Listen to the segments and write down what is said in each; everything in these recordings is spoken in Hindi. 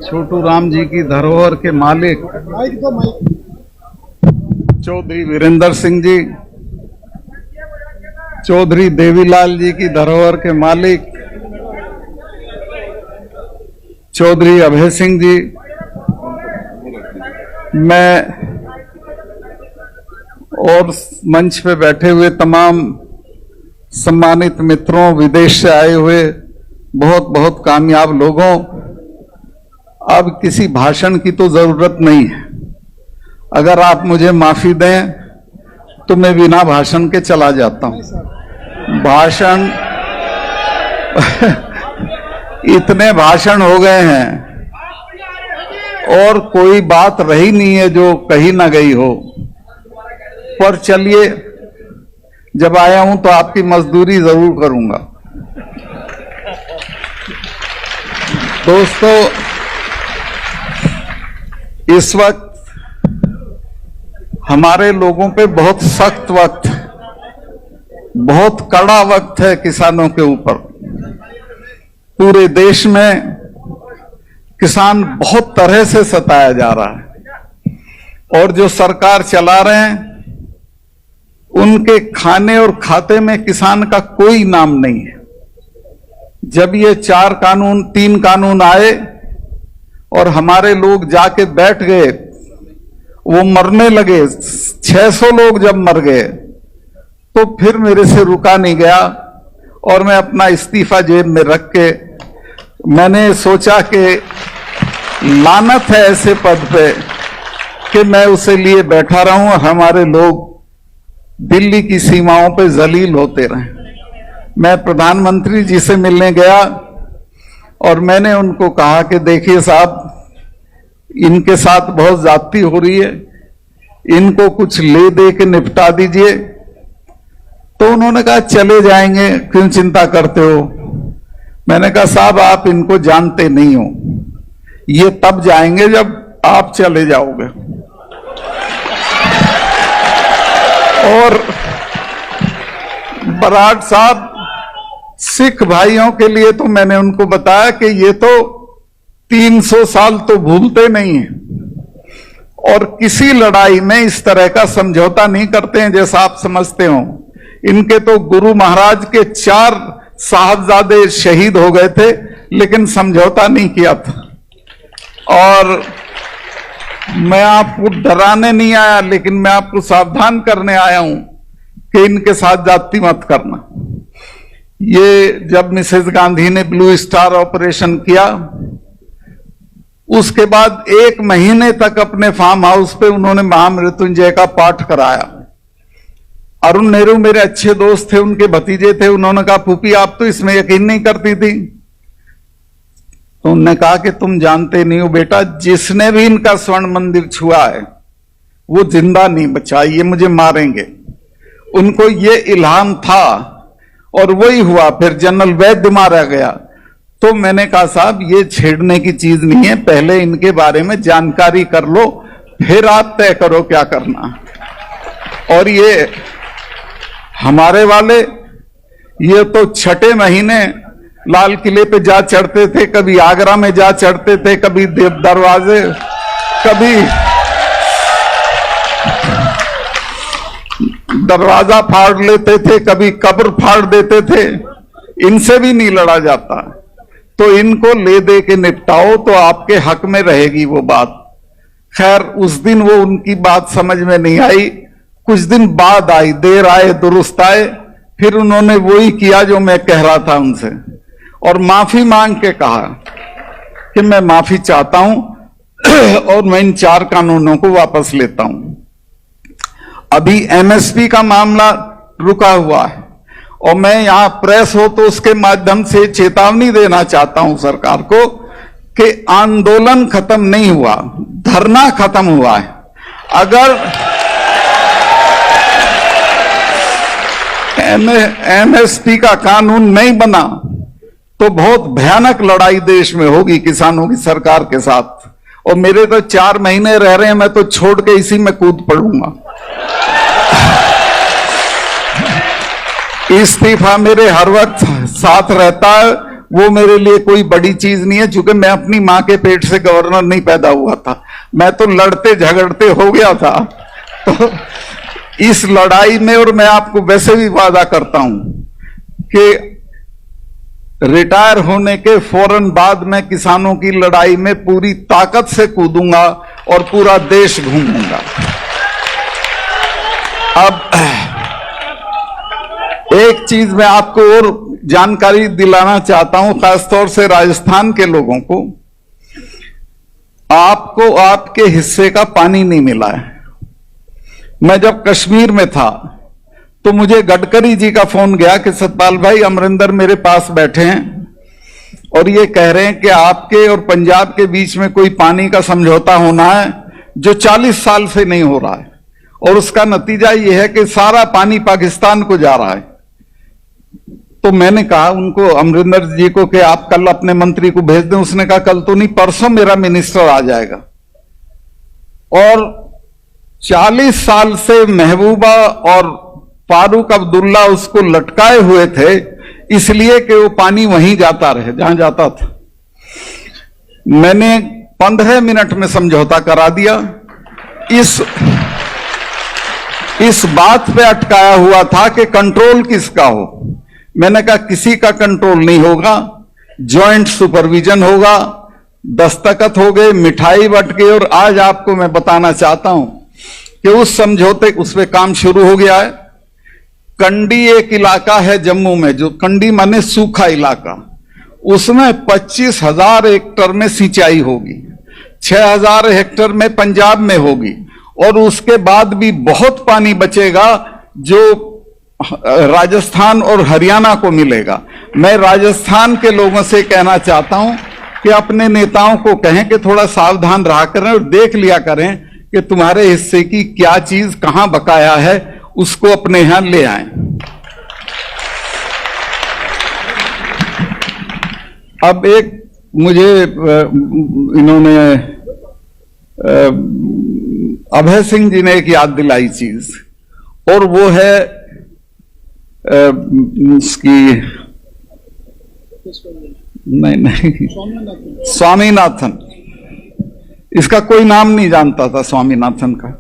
छोटू राम जी की धरोहर के मालिक चौधरी वीरेंद्र सिंह जी, चौधरी देवीलाल जी की धरोहर के मालिक चौधरी अभय सिंह जी, मैं और मंच पे बैठे हुए तमाम सम्मानित मित्रों, विदेश से आए हुए बहुत बहुत कामयाब लोगों, अब किसी भाषण की तो जरूरत नहीं है। अगर आप मुझे माफी दें तो मैं बिना भाषण के चला जाता हूं। भाषण इतने भाषण हो गए हैं और कोई बात रही नहीं है जो कही ना गई हो। पर चलिए, जब आया हूं तो आपकी मजदूरी जरूर करूंगा। दोस्तों, इस वक्त हमारे लोगों पे बहुत सख्त वक्त है, बहुत कड़ा वक्त है किसानों के ऊपर। पूरे देश में किसान बहुत तरह से सताया जा रहा है और जो सरकार चला रहे हैं उनके खाने और खाते में किसान का कोई नाम नहीं है। जब ये 3 कानून आए और हमारे लोग जाके बैठ गए, वो मरने लगे, 600 लोग जब मर गए, तो फिर मेरे से रुका नहीं गया और मैं अपना इस्तीफा जेब में रख के मैंने सोचा कि लानत है ऐसे पद पे कि मैं उसे लिए बैठा रहूं और हमारे लोग दिल्ली की सीमाओं पे जलील होते रहें। मैं प्रधानमंत्री जी से मिलने गया और मैंने उनको कहा कि देखिए साहब, इनके साथ बहुत ज्यादती हो रही है, इनको कुछ ले दे के निपटा दीजिए। तो उन्होंने कहा चले जाएंगे, क्यों चिंता करते हो। मैंने कहा साहब, आप इनको जानते नहीं हो, ये तब जाएंगे जब आप चले जाओगे। और बराड़ साहब, सिख भाइयों के लिए तो मैंने उनको बताया कि ये तो 300 साल तो भूलते नहीं हैं और किसी लड़ाई में इस तरह का समझौता नहीं करते हैं जैसा आप समझते हो। इनके तो गुरु महाराज के 4 साहबजादे शहीद हो गए थे, लेकिन समझौता नहीं किया था। और मैं आपको डराने नहीं आया, लेकिन मैं आपको सावधान करने आया हूं कि इनके साथ जाति मत करना। ये जब मिसेस गांधी ने ब्लू स्टार ऑपरेशन किया, उसके बाद 1 महीने तक अपने फार्म हाउस पे उन्होंने महामृत्युंजय का पाठ कराया। अरुण नेहरू मेरे अच्छे दोस्त थे, उनके भतीजे थे। उन्होंने कहा फूफी आप तो इसमें यकीन नहीं करती थी। तो उन्होंने कहा कि तुम जानते नहीं हो बेटा, जिसने भी इनका स्वर्ण मंदिर छुआ है वो जिंदा नहीं बचा, ये मुझे मारेंगे। उनको ये इल्हाम था और वही हुआ। फिर जनरल वैद्य मारा गया। तो मैंने कहा साहब, ये छेड़ने की चीज नहीं है, पहले इनके बारे में जानकारी कर लो, फिर आप तय करो क्या करना। और ये हमारे वाले, ये तो 6ठे महीने लाल किले पे जा चढ़ते थे, कभी आगरा में जा चढ़ते थे, कभी देव दरवाजे, कभी दरवाजा फाड़ लेते थे, कभी कब्र फाड़ देते थे। इनसे भी नहीं लड़ा जाता। तो इनको ले दे के निपटाओ तो आपके हक में रहेगी वो बात। खैर, उस दिन वो उनकी बात समझ में नहीं आई, कुछ दिन बाद आई, देर आए दुरुस्त आए। फिर उन्होंने वही किया जो मैं कह रहा था उनसे, और माफी मांग के कहा कि मैं माफी चाहता हूं और मैं इन 4 कानूनों को वापस लेता हूं। अभी एमएसपी का मामला रुका हुआ है और मैं यहां प्रेस हो तो उसके माध्यम से चेतावनी देना चाहता हूं सरकार को कि आंदोलन खत्म नहीं हुआ, धरना खत्म हुआ है। अगर एमएसपी का कानून नहीं बना तो बहुत भयानक लड़ाई देश में होगी किसानों की सरकार के साथ। और मेरे तो 4 महीने रह रहे हैं, मैं तो छोड़ के इसी में कूद पड़ूंगा। इस्तीफा मेरे हर वक्त साथ रहता है वो मेरे लिए कोई बड़ी चीज नहीं है, क्योंकि मैं अपनी मां के पेट से गवर्नर नहीं पैदा हुआ था, मैं तो लड़ते झगड़ते हो गया था। तो इस लड़ाई में, और मैं आपको वैसे भी वादा करता हूं कि रिटायर होने के फौरन बाद मैं किसानों की लड़ाई में पूरी ताकत से कूदूंगा और पूरा देश घूमूंगा। अब एक चीज मैं आपको और जानकारी दिलाना चाहता हूं, खासतौर से राजस्थान के लोगों को, आपको आपके हिस्से का पानी नहीं मिला है। मैं जब कश्मीर में था तो मुझे गडकरी जी का फोन गया कि सतपाल भाई, अमरिंदर मेरे पास बैठे हैं और ये कह रहे हैं कि आपके और पंजाब के बीच में कोई पानी का समझौता होना है जो 40 साल से नहीं हो रहा है, और उसका नतीजा ये है कि सारा पानी पाकिस्तान को जा रहा है। तो मैंने कहा उनको, अमरिंदर जी को, कि आप कल अपने मंत्री को भेज दें। उसने कहा कल तो नहीं, परसों मेरा मिनिस्टर आ जाएगा। और 40 साल से महबूबा और फारूक अब्दुल्ला उसको लटकाए हुए थे, इसलिए कि वो पानी वहीं जाता रहे जहां जाता था। मैंने 15 मिनट में समझौता करा दिया। इस बात पे अटकाया हुआ था कि कंट्रोल किसका हो। मैंने कहा किसी का कंट्रोल नहीं होगा, जॉइंट सुपरविजन होगा। दस्तखत हो गए, मिठाई बट गई, और आज आपको मैं बताना चाहता हूं कि उस समझौते, उस पे काम शुरू हो गया है। कंडी एक इलाका है जम्मू में, जो कंडी माने सूखा इलाका, उसमें 25,000 हेक्टर में सिंचाई होगी, 6,000 हेक्टर में पंजाब में होगी, और उसके बाद भी बहुत पानी बचेगा जो राजस्थान और हरियाणा को मिलेगा। मैं राजस्थान के लोगों से कहना चाहता हूं कि अपने नेताओं को कहें कि थोड़ा सावधान रहा करें और देख लिया करें कि तुम्हारे हिस्से की क्या चीज कहां बकाया है, उसको अपने यहां ले आएं। अब एक मुझे इन्होंने अभय सिंह जी ने एक याद दिलाई चीज, और वो है इसकी, नहीं स्वामीनाथन। इसका कोई नाम नहीं जानता था स्वामीनाथन का।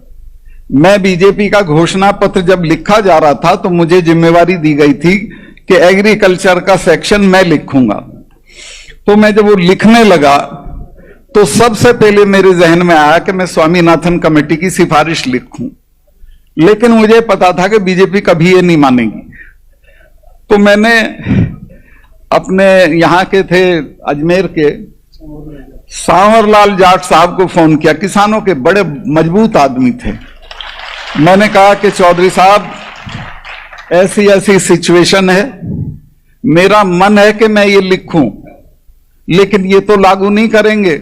मैं बीजेपी का घोषणा पत्र जब लिखा जा रहा था तो मुझे जिम्मेवारी दी गई थी कि एग्रीकल्चर का सेक्शन मैं लिखूंगा। तो मैं जब वो लिखने लगा तो सबसे पहले मेरे जहन में आया कि मैं स्वामीनाथन कमेटी की सिफारिश लिखूं, लेकिन मुझे पता था कि बीजेपी कभी ये नहीं मानेगी। तो मैंने अपने यहां के थे, अजमेर के सांवरलाल जाट साहब को फोन किया, किसानों के बड़े मजबूत आदमी थे। मैंने कहा कि चौधरी साहब, ऐसी ऐसी सिचुएशन है, मेरा मन है कि मैं ये लिखूं, लेकिन ये तो लागू नहीं करेंगे।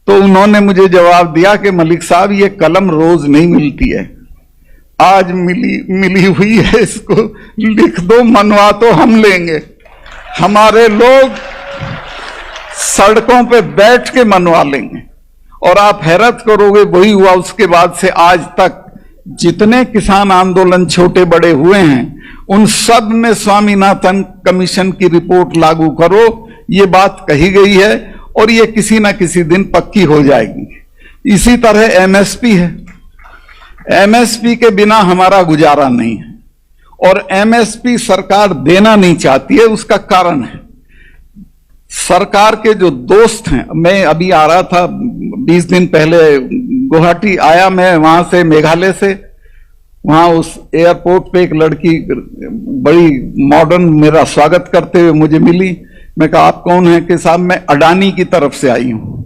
तो उन्होंने मुझे जवाब दिया कि मलिक साहब, ये कलम रोज नहीं मिलती है, आज मिली हुई है, इसको लिख दो, मनवा तो हम लेंगे। हमारे लोग सड़कों पे बैठ के मनवा लेंगे। और आप हैरत करोगे, वही हुआ। उसके बाद से आज तक जितने किसान आंदोलन छोटे बड़े हुए हैं, उन सब में स्वामीनाथन कमीशन की रिपोर्ट लागू करो, ये बात कही गई है, और ये किसी ना किसी दिन पक्की हो जाएगी। इसी तरह एमएसपी है। एमएसपी के बिना हमारा गुजारा नहीं है, और एमएसपी सरकार देना नहीं चाहती है। उसका कारण है, सरकार के जो दोस्त हैं, मैं अभी आ रहा था 20 दिन पहले गुवाहाटी आया, मैं वहां से, मेघालय से, वहां उस एयरपोर्ट पे एक लड़की बड़ी मॉडर्न मेरा स्वागत करते हुए मुझे मिली। मैं कहा आप कौन हैं? कि साहब मैं अडानी की तरफ से आई हूं।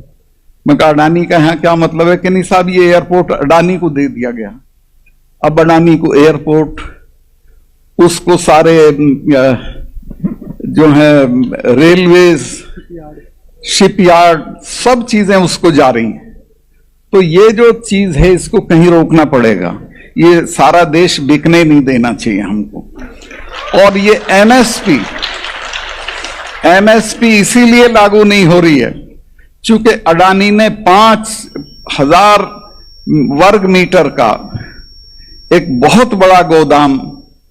मैं कहा अडानी का यहाँ क्या मतलब है? कि नहीं साहब, ये एयरपोर्ट अडानी को दे दिया गया। अब अडानी को एयरपोर्ट, उसको सारे जो है रेलवेज, शिपयार्ड, सब चीजें उसको जा रही हैं। तो ये जो चीज है, इसको कहीं रोकना पड़ेगा। ये सारा देश बिकने नहीं देना चाहिए हमको। और ये एमएसपी इसीलिए लागू नहीं हो रही है क्योंकि अडानी ने 5,000 वर्ग मीटर का एक बहुत बड़ा गोदाम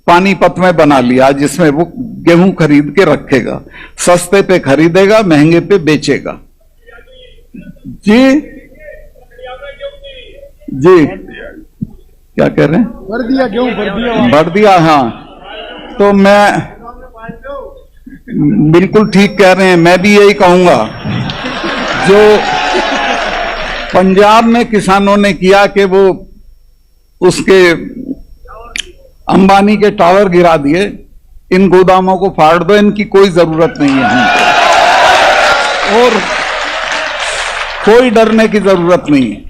पानीपत में बना लिया, जिसमें वो गेहूं खरीद के रखेगा, सस्ते पे खरीदेगा, महंगे पे बेचेगा। जी जी, क्या कह रहे हैं? भर दिया गेहूं, भर दिया। हाँ, तो मैं बिल्कुल ठीक कह रहे हैं। मैं भी यही कहूंगा, जो पंजाब में किसानों ने किया कि वो उसके अंबानी के टावर गिरा दिए, इन गोदामों को फाड़ दो, इनकी कोई जरूरत नहीं है हमको, और कोई डरने की जरूरत नहीं है,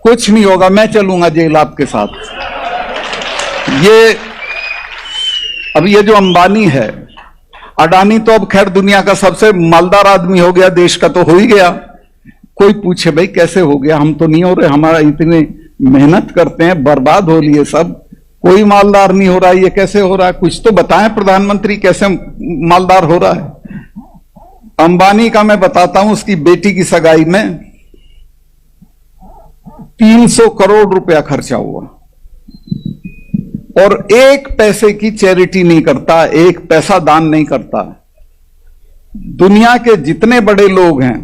कुछ नहीं होगा। मैं चलूंगा जेल आपके साथ। अब ये जो अंबानी है, अडानी तो अब खैर दुनिया का सबसे मालदार आदमी हो गया, देश का तो हो ही गया। कोई पूछे भाई कैसे हो गया, हम तो नहीं हो रहे, हमारा इतने मेहनत करते हैं, बर्बाद हो लिए सब, कोई मालदार नहीं हो रहा, ये कैसे हो रहा है? कुछ तो बताएं प्रधानमंत्री, कैसे मालदार हो रहा है? अंबानी का मैं बताता हूं, उसकी बेटी की सगाई में 300 करोड़ रुपया खर्चा हुआ, और एक पैसे की चैरिटी नहीं करता, एक पैसा दान नहीं करता। दुनिया के जितने बड़े लोग हैं,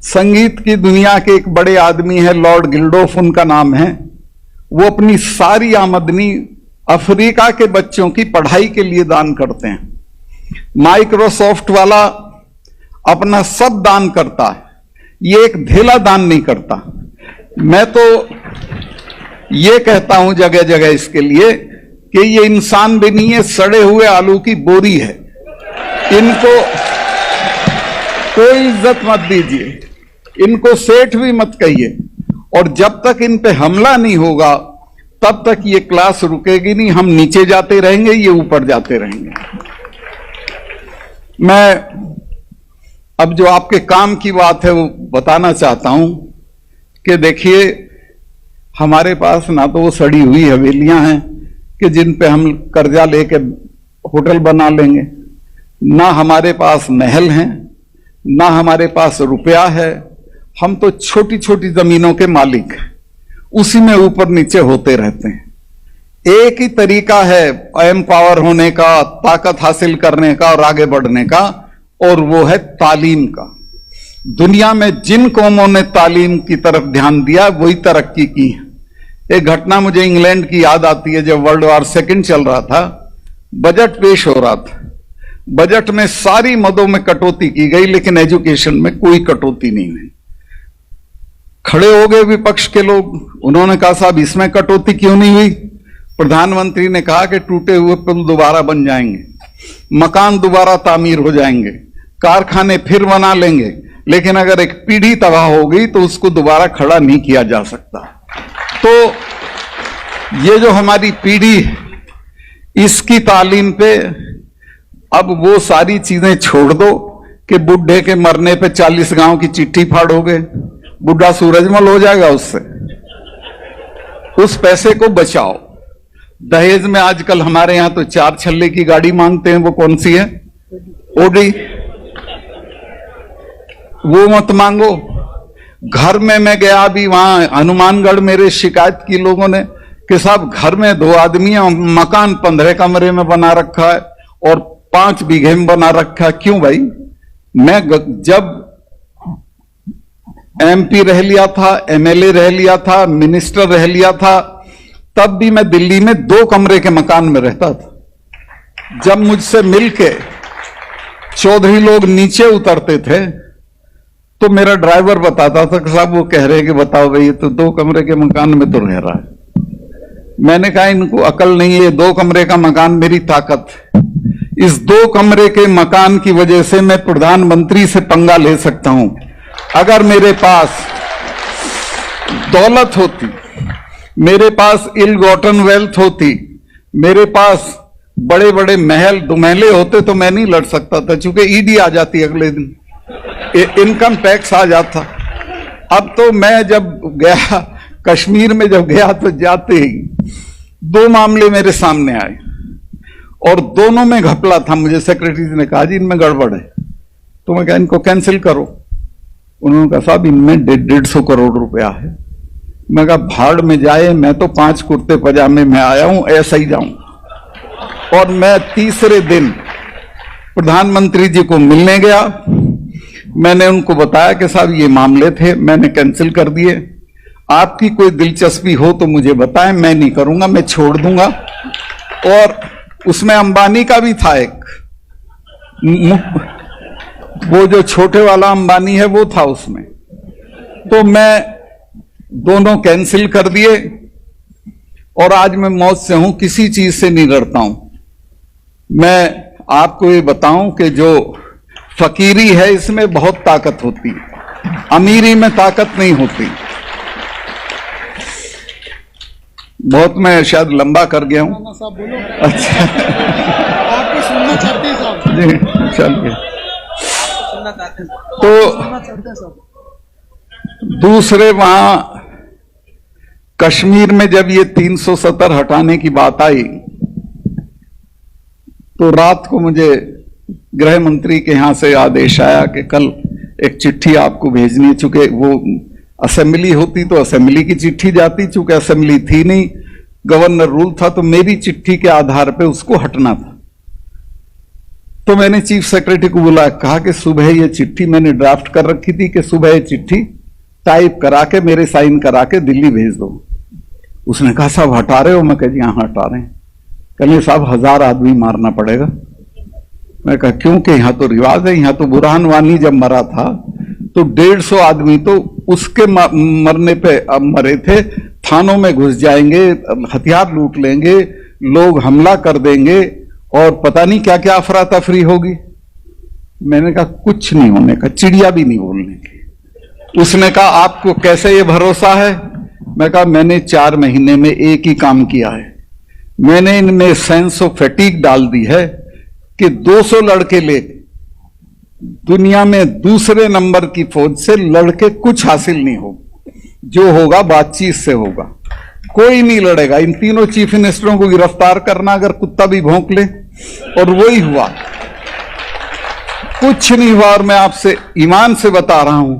संगीत की दुनिया के एक बड़े आदमी है, लॉर्ड गिल्डोफ उनका नाम है, वो अपनी सारी आमदनी अफ्रीका के बच्चों की पढ़ाई के लिए दान करते हैं। माइक्रोसॉफ्ट वाला अपना सब दान करता है, ये एक धेला दान नहीं करता। मैं तो ये कहता हूं जगह जगह इसके लिए कि ये इंसान भी नहीं है, सड़े हुए आलू की बोरी है। इनको कोई इज्जत मत दीजिए, इनको सेठ भी मत कहिए, और जब तक इन पे हमला नहीं होगा तब तक ये क्लास रुकेगी नहीं। हम नीचे जाते रहेंगे, ये ऊपर जाते रहेंगे। मैं अब जो आपके काम की बात है वो बताना चाहता हूं कि देखिए, हमारे पास ना तो वो सड़ी हुई हवेलियां हैं कि जिन पे हम कर्जा लेके होटल बना लेंगे, ना हमारे पास महल हैं, ना हमारे पास रुपया है। हम तो छोटी छोटी जमीनों के मालिक हैं, उसी में ऊपर नीचे होते रहते हैं। एक ही तरीका है एम्पावर होने का, ताकत हासिल करने का और आगे बढ़ने का, और वो है तालीम का। दुनिया में जिन कौमों ने तालीम की तरफ ध्यान दिया वही तरक्की की है। एक घटना मुझे इंग्लैंड की याद आती है, जब वर्ल्ड वॉर सेकंड चल रहा था, बजट पेश हो रहा था। बजट में सारी मदों में कटौती की गई, लेकिन एजुकेशन में कोई कटौती नहीं हुई। खड़े हो गए विपक्ष के लोग, उन्होंने कहा साहब इसमें कटौती क्यों नहीं हुई? प्रधानमंत्री ने कहा कि टूटे हुए पुल दोबारा बन जाएंगे, मकान दोबारा तामीर हो जाएंगे, कारखाने फिर बना लेंगे, लेकिन अगर एक पीढ़ी तबाह हो गई तो उसको दोबारा खड़ा नहीं किया जा सकता। तो ये जो हमारी पीढ़ी है, इसकी तालीम पे अब वो सारी चीजें छोड़ दो कि बुढ़े के मरने पे 40 गांव की चिट्ठी फाड़ोगे, बुढ़ा सूरजमल हो जाएगा उससे। उस पैसे को बचाओ। दहेज में आजकल हमारे यहां तो 4 छल्ले की गाड़ी मांगते हैं, वो कौन सी है? ओडी। वो मत मांगो। घर में मैं गया अभी, वहां हनुमानगढ़ मेरे शिकायत की लोगों ने कि साहब घर में 2 आदमी, मकान 15 कमरे में बना रखा है और 5 बीघे में बना रखा है। क्यों भाई? मैं जब एमपी रह लिया था, एमएलए रह लिया था, मिनिस्टर रह लिया था, तब भी मैं दिल्ली में 2 कमरे के मकान में रहता था। जब मुझसे मिलके चौधरी लोग नीचे उतरते थे तो मेरा ड्राइवर बताता था कि साहब वो कह रहे हैं कि बताओ भाई ये तो 2 कमरे के मकान में तो रह रहा है। मैंने कहा इनको अकल नहीं है, 2 कमरे का मकान मेरी ताकत है। इस 2 कमरे के मकान की वजह से मैं प्रधानमंत्री से पंगा ले सकता हूं। अगर मेरे पास दौलत होती, मेरे पास इल गॉटन वेल्थ होती, मेरे पास बड़े बड़े महल दुमहले होते तो मैं नहीं लड़ सकता था, क्योंकि ईडी आ जाती अगले दिन, इनकम टैक्स आ जाता। अब तो मैं जब गया कश्मीर में, जब गया तो जाते ही 2 मामले मेरे सामने आए और दोनों में घपला था। मुझे सेक्रेटरी ने कहा जी इनमें गड़बड़ है, तो मैं कहा इनको कैंसिल करो। उन्होंने कहा साहब इनमें 150 करोड़ रुपया है। मैं कहा भाड़ में जाए, मैं तो 5 कुर्ते पजामे में आया हूं, ऐसा ही जाऊं। और मैं तीसरे दिन प्रधानमंत्री जी को मिलने गया। मैंने उनको बताया कि साहब ये मामले थे, मैंने कैंसिल कर दिए, आपकी कोई दिलचस्पी हो तो मुझे बताएं, मैं नहीं करूंगा, मैं छोड़ दूंगा। और उसमें अंबानी का भी था एक, वो जो छोटे वाला अंबानी है वो था उसमें। तो मैं दोनों कैंसिल कर दिए और आज मैं मौत से हूं, किसी चीज से नहीं डरता हूं। मैं आपको ये बताऊं कि जो फकीरी है इसमें बहुत ताकत होती है, अमीरी में ताकत नहीं होती। बहुत मैं शायद लंबा कर गया हूं। साहब बोलो। अच्छा आपको सुनना चाहते हैं साहब। जी चलिए। सुनना चाहते हैं तो दूसरे वहां कश्मीर में जब ये 370 हटाने की बात आई तो रात को मुझे गृह मंत्री के यहां से आदेश आया कि कल एक चिट्ठी आपको भेजनी है। चूंकि वो असेंबली होती तो असेंबली की चिट्ठी जाती, चूंकि असेंबली थी नहीं, गवर्नर रूल था, तो मेरी चिट्ठी के आधार पे उसको हटना था। तो मैंने चीफ सेक्रेटरी को बुलाया, कहा कि सुबह ये चिट्ठी मैंने ड्राफ्ट कर रखी थी कि सुबह ये चिट्ठी टाइप करा के मेरे साइन करा के दिल्ली भेज दो। उसने कहा साहब हटा रहे हो? मैं कहा जी हाँ हटा रहे हैं। कहने साहब 1000 आदमी मारना पड़ेगा। मैं कहा क्योंकि यहां तो रिवाज है, यहां तो बुरहान वानी जब मरा था तो 150 आदमी तो उसके मरने पे अब मरे थे। थानों में घुस जाएंगे, हथियार लूट लेंगे, लोग हमला कर देंगे और पता नहीं क्या क्या अफरा तफरी होगी। मैंने कहा कुछ नहीं होने का, चिड़िया भी नहीं बोलने की। उसने कहा आपको कैसे ये भरोसा है? मैं कहा मैंने 4 महीने में एक ही काम किया है, मैंने इनमें सेंस ऑफ फैटिग डाल दी है कि 200 लड़के ले दुनिया में दूसरे नंबर की फौज से लड़के कुछ हासिल नहीं होगा, जो होगा बातचीत से होगा, कोई नहीं लड़ेगा। इन तीनों चीफ मिनिस्टरों को गिरफ्तार करना अगर कुत्ता भी भौंक ले, और वही हुआ, कुछ नहीं हुआ। और मैं आपसे ईमान से बता रहा हूं,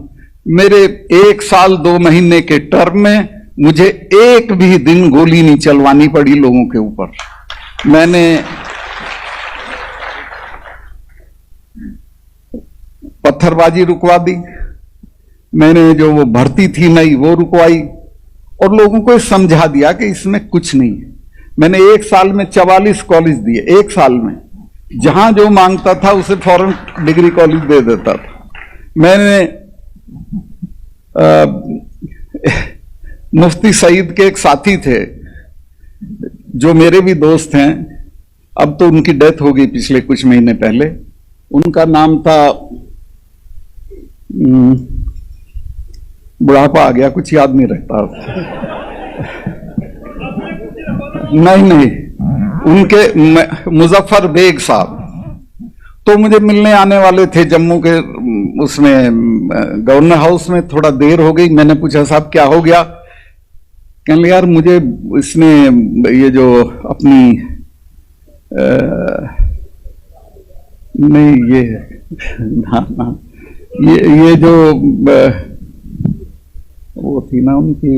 मेरे 1 साल 2 महीने के टर्म में मुझे एक भी दिन गोली नहीं चलवानी पड़ी लोगों के ऊपर। मैंने पत्थरबाजी रुकवा दी, मैंने जो वो भर्ती थी नई वो रुकवाई, और लोगों को समझा दिया कि इसमें कुछ नहीं है। मैंने 1 साल में 44 कॉलेज दिए, 1 साल में। जहां जो मांगता था उसे फौरन डिग्री कॉलेज दे देता था। मैंने मुफ्ती सईद के एक साथी थे जो मेरे भी दोस्त हैं, अब तो उनकी डेथ हो गई पिछले कुछ महीने पहले। उनका नाम था, बुढ़ापा आ गया, कुछ याद नहीं रहता। नहीं, उनके मुजफ्फर बेग साहब तो मुझे मिलने आने वाले थे जम्मू के उसमें गवर्नर हाउस में। थोड़ा देर हो गई, मैंने पूछा साहब क्या हो गया? कहने यार मुझे इसने ये जो अपनी नहीं ये ना ये जो वो थी ना उनकी,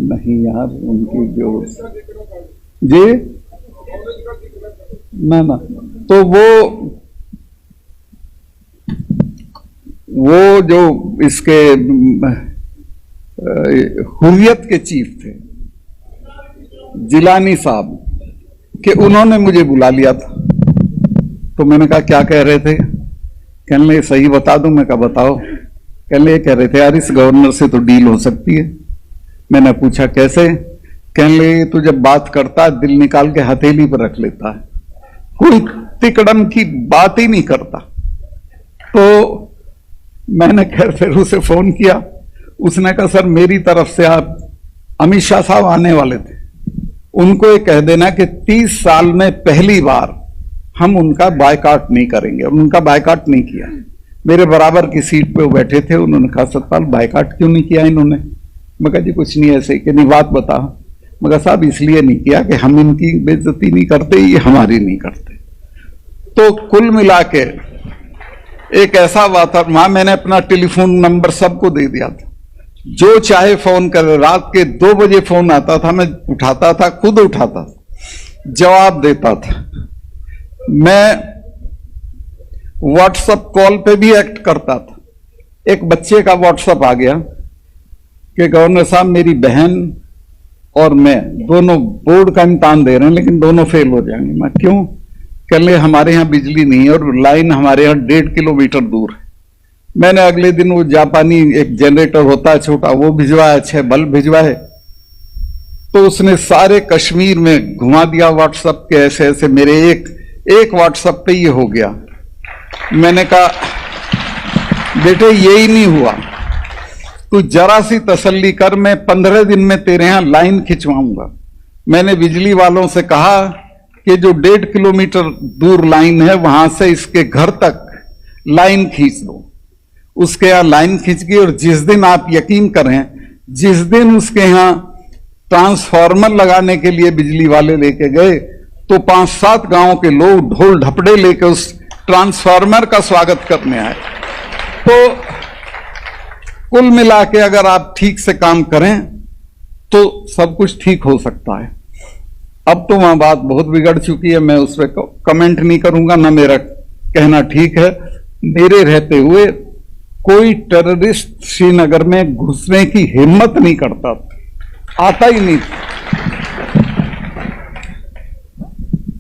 नहीं यार उनकी जो जी ना तो वो जो इसके हुर्रियत के चीफ थे जिलानी साहब कि उन्होंने मुझे बुला लिया था। तो मैंने कहा क्या कह रहे थे? कहने लगे सही बता दूं? मैं कहा बताओ। कहने लगे कह रहे थे यार इस गवर्नर से तो डील हो सकती है। मैंने पूछा कैसे? कहने लगे तो जब बात करता है दिल निकाल के हथेली पर रख लेता है, कोई तिकड़म की बात ही नहीं करता। तो मैंने खैर फिर उसे फोन किया। उसने कहा सर मेरी तरफ से आप अमित शाह साहब आने वाले थे, उनको ये कह देना कि 30 साल में पहली बार हम उनका बायकॉट नहीं करेंगे। और उनका बायकॉट नहीं किया। मेरे बराबर की सीट पे वो बैठे थे, उन्होंने कहा सतपाल बायकॉट क्यों नहीं किया इन्होंने? मैं कहा जी कुछ नहीं ऐसे कि नहीं बात बता। मगर साहब इसलिए नहीं किया कि हम इनकी बेइज्जती नहीं करते, ये हमारी नहीं करते। तो कुल मिला के एक ऐसा वातावरण, वहां मैंने अपना टेलीफोन नंबर सबको दे दिया था, जो चाहे फोन करे। रात के 2 बजे फोन आता था, मैं उठाता था, खुद उठाता था। जवाब देता था। मैं व्हाट्सएप कॉल पे भी एक्ट करता था। एक बच्चे का व्हाट्सएप आ गया कि गवर्नर साहब मेरी बहन और मैं दोनों बोर्ड का इम्तहान दे रहे हैं लेकिन दोनों फेल हो जाएंगे। मैं क्यों? कह ले हमारे यहाँ बिजली नहीं है और लाइन हमारे यहाँ 1.5 किलोमीटर दूर है। मैंने अगले दिन वो जापानी एक जनरेटर होता है छोटा, वो भिजवाया, 6 बल्ब भिजवाए। तो उसने सारे कश्मीर में घुमा दिया व्हाट्सएप के ऐसे ऐसे। मेरे एक व्हाट्सएप पे ये हो गया। मैंने कहा बेटे यही नहीं हुआ, तू जरा सी तसल्ली कर, मैं 15 दिन में तेरे यहां लाइन खिंचवाऊंगा। मैंने बिजली वालों से कहा कि जो 1.5 किलोमीटर दूर लाइन है वहां से इसके घर तक लाइन खींच दो। उसके यहां लाइन खींच गई और जिस दिन, आप यकीन करें, जिस दिन उसके यहां ट्रांसफार्मर लगाने के लिए बिजली वाले लेके गए तो 5-7 गांवों के लोग ढोल ढपड़े लेके उस ट्रांसफार्मर का स्वागत करने आए। तो कुल मिला के अगर आप ठीक से काम करें तो सब कुछ ठीक हो सकता है। अब तो वहां बात बहुत बिगड़ चुकी है, मैं उस पर कमेंट नहीं करूंगा, ना मेरा कहना ठीक है। मेरे रहते हुए कोई टेररिस्ट श्रीनगर में घुसने की हिम्मत नहीं करता, आता ही नहीं।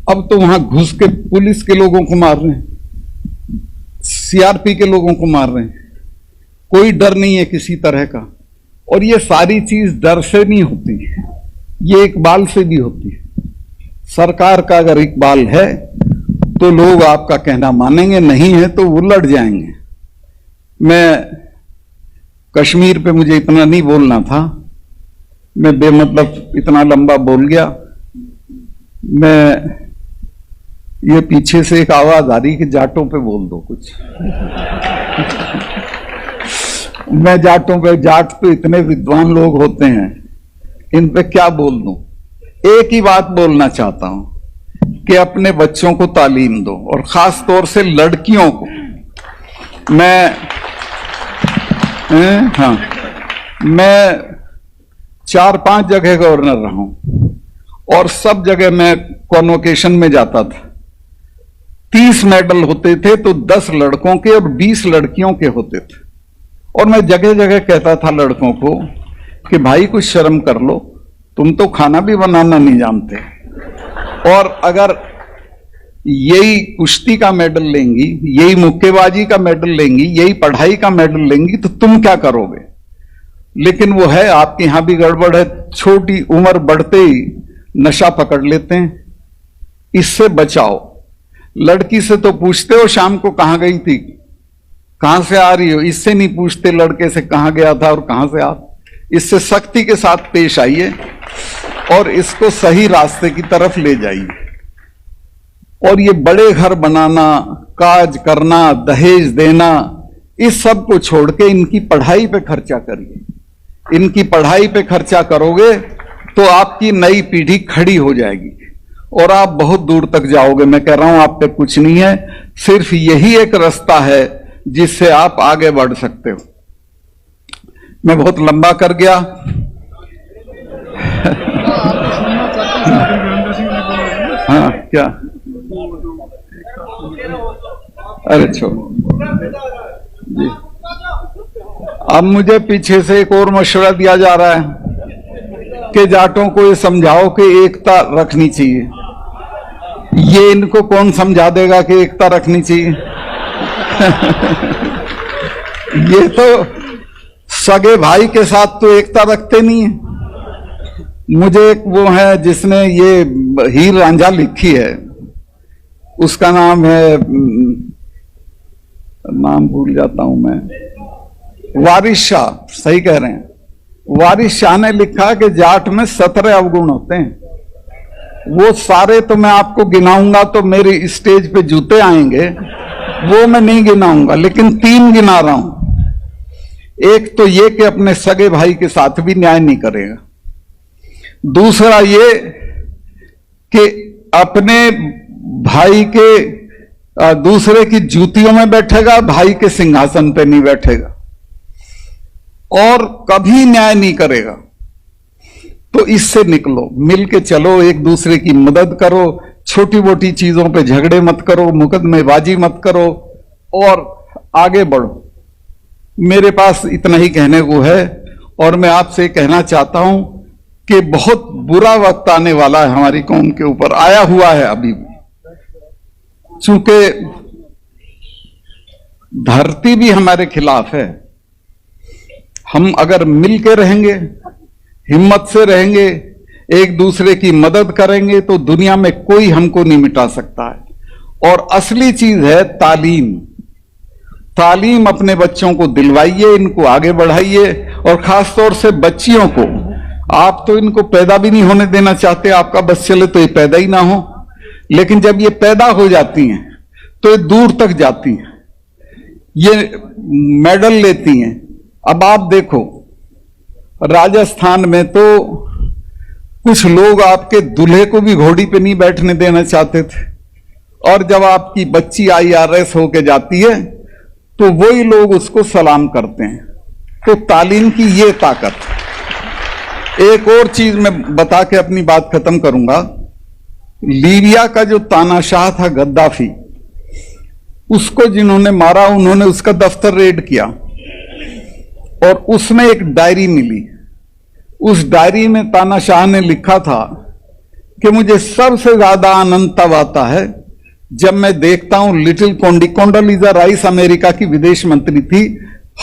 अब तो वहां घुस के पुलिस के लोगों को मार रहे हैं, सीआरपी के लोगों को मार रहे हैं। कोई डर नहीं है किसी तरह का। और ये सारी चीज डर से नहीं होती, ये इकबाल से भी होती है। सरकार का अगर इकबाल है तो लोग आपका कहना मानेंगे, नहीं है तो वो लड़ जाएंगे। मैं कश्मीर पे मुझे इतना नहीं बोलना था, मैं बेमतलब इतना लंबा बोल गया। मैं ये पीछे से एक आवाज आ रही कि जाटों पे बोल दो कुछ। मैं जाटों पे, जाट तो इतने विद्वान लोग होते हैं, इन पे क्या बोल दूं। एक ही बात बोलना चाहता हूं कि अपने बच्चों को तालीम दो और खास तौर से लड़कियों को। मैं 4-5 जगह गवर्नर रहा हूं और सब जगह मैं कॉन्वोकेशन में जाता था। 30 मेडल होते थे तो 10 लड़कों के और 20 लड़कियों के होते थे। और मैं जगह जगह कहता था लड़कों को कि भाई कुछ शर्म कर लो, तुम तो खाना भी बनाना नहीं जानते। और अगर यही कुश्ती का मेडल लेंगी, यही मुक्केबाजी का मेडल लेंगी, यही पढ़ाई का मेडल लेंगी तो तुम क्या करोगे। लेकिन वो है, आपके यहां भी गड़बड़ है। छोटी उम्र बढ़ते ही नशा पकड़ लेते हैं, इससे बचाओ। लड़की से तो पूछते हो शाम को कहां गई थी, कहां से आ रही हो, इससे नहीं पूछते लड़के से कहां गया था और कहां से आ। इससे सख्ती के साथ पेश आइए और इसको सही रास्ते की तरफ ले जाइए। और ये बड़े घर बनाना, काज करना, दहेज देना, इस सब को छोड़ के इनकी पढ़ाई पे खर्चा करिए। इनकी पढ़ाई पे खर्चा करोगे तो आपकी नई पीढ़ी खड़ी हो जाएगी और आप बहुत दूर तक जाओगे। मैं कह रहा हूं आप पे कुछ नहीं है, सिर्फ यही एक रास्ता है जिससे आप आगे बढ़ सकते हो। मैं बहुत लंबा कर गया। हाँ क्या, अरे छोड़ो जी। अब मुझे पीछे से एक और मशवरा दिया जा रहा है कि जाटों को ये समझाओ कि एकता रखनी चाहिए। ये इनको कौन समझा देगा कि एकता रखनी चाहिए। ये तो सगे भाई के साथ तो एकता रखते नहीं है। मुझे एक वो है जिसने ये हीर रांझा लिखी है, उसका नाम है, नाम भूल जाता हूं मैं, वारिस शाह, सही कह रहे हैं। वारिस शाह ने लिखा कि जाट में 17 अवगुण होते हैं। वो सारे तो मैं आपको गिनाऊंगा तो मेरे स्टेज पे जूते आएंगे, वो मैं नहीं गिनाऊंगा, लेकिन 3 गिना रहा हूं। एक तो ये कि अपने सगे भाई के साथ भी न्याय नहीं करेगा। दूसरा ये कि अपने भाई के दूसरे की जूतियों में बैठेगा, भाई के सिंहासन पे नहीं बैठेगा और कभी न्याय नहीं करेगा। तो इससे निकलो, मिल के चलो, एक दूसरे की मदद करो, छोटी मोटी चीजों पे झगड़े मत करो, मुकदमेबाजी मत करो और आगे बढ़ो। मेरे पास इतना ही कहने को है और मैं आपसे कहना चाहता हूं कि बहुत बुरा वक्त आने वाला है हमारी कौम के ऊपर, आया हुआ है अभी भी। चूंकि धरती भी हमारे खिलाफ है, हम अगर मिल के रहेंगे, हिम्मत से रहेंगे, एक दूसरे की मदद करेंगे तो दुनिया में कोई हमको नहीं मिटा सकता है। और असली चीज है तालीम। तालीम अपने बच्चों को दिलवाइए, इनको आगे बढ़ाइए और खासतौर से बच्चियों को। आप तो इनको पैदा भी नहीं होने देना चाहते, आपका बस चले तो ये पैदा ही ना हो, लेकिन जब ये पैदा हो जाती हैं तो ये दूर तक जाती हैं, ये मेडल लेती हैं। अब आप देखो राजस्थान में तो कुछ लोग आपके दूल्हे को भी घोड़ी पे नहीं बैठने देना चाहते थे, और जब आपकी बच्ची IRS होके जाती है तो वही लोग उसको सलाम करते हैं। तो तालीम की ये ताकत। एक और चीज मैं बता के अपनी बात खत्म करूंगा। लीबिया का जो तानाशाह था गद्दाफी, उसको जिन्होंने मारा उन्होंने उसका दफ्तर रेड किया और उसमें एक डायरी मिली। उस डायरी में तानाशाह ने लिखा था कि मुझे सबसे ज्यादा आनंद तब आता है जब मैं देखता हूं लिटिल कोंडोलीजा राइस अमेरिका की विदेश मंत्री थी,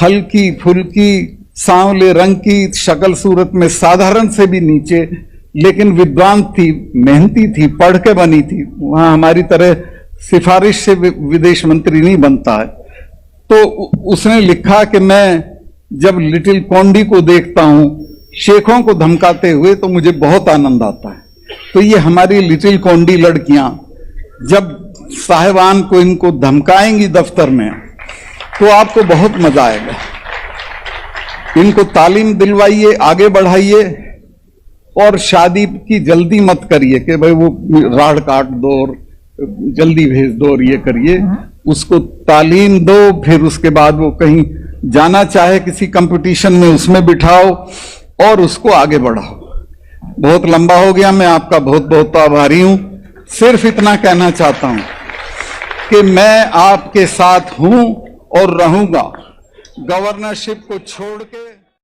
हल्की फुल्की सांवले रंग की, शक्ल सूरत में साधारण से भी नीचे, लेकिन विद्वान थी, मेहनती थी, पढ़ के बनी थी। वहां हमारी तरह सिफारिश से विदेश मंत्री नहीं बनता है। तो उसने लिखा कि मैं जब लिटिल कोंडी को देखता हूं शेखों को धमकाते हुए तो मुझे बहुत आनंद आता है। तो ये हमारी लिटिल कोंडी लड़कियां जब साहिबान को इनको धमकाएंगी दफ्तर में तो आपको बहुत मजा आएगा। इनको तालीम दिलवाइए, आगे बढ़ाइए और शादी की जल्दी मत करिए कि भाई वो राड़ काट दो और जल्दी भेज दो और ये करिए। उसको तालीम दो, फिर उसके बाद वो कहीं जाना चाहे किसी कंपटीशन में उसमें बिठाओ और उसको आगे बढ़ाओ। बहुत लंबा हो गया, मैं आपका बहुत बहुत आभारी हूं। सिर्फ इतना कहना चाहता हूं कि मैं आपके साथ हूं और रहूंगा। गवर्नरशिप को छोड़ के